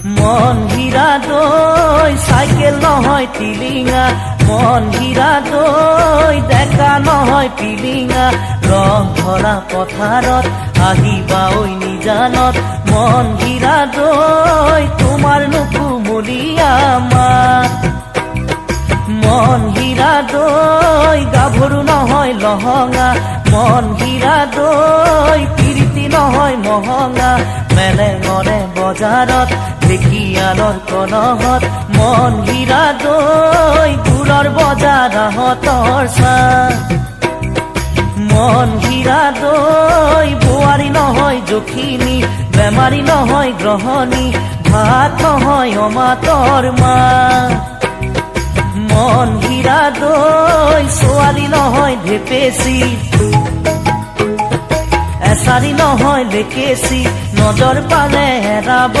মন হীৰা দৈ চাইকেল নহয় টিলিঙা, মন হীৰা দৈ ডেকা নহয় পিলিঙা। ৰং ধৰা পথাৰত আহিবা ঐ নিজানত, মন হীৰা দৈ তোমাৰ নুকুমলীয়া মাত। মন হীৰা দৈ গাভৰু নহয় লহঙা, মন হীৰা দৈ প্ৰীতি নহয় মহঙা। মেলেঙৰে বজাৰত ঢেকীয়ালৰ কলহত, মন হীৰা দৈ দূৰৰ বজাৰহঁতৰ চাহ। মন হীৰা দৈ বোৱাৰী নহয় জখিনী, বেমাৰী নহয় গ্ৰহণী, ভাত নহয় অমাতৰ মা। মন হীৰা দৈ ছোৱালী নহয় ঢেপেচি, এচাৰি নহয় লেকেচি, নজৰ পালে হেৰাব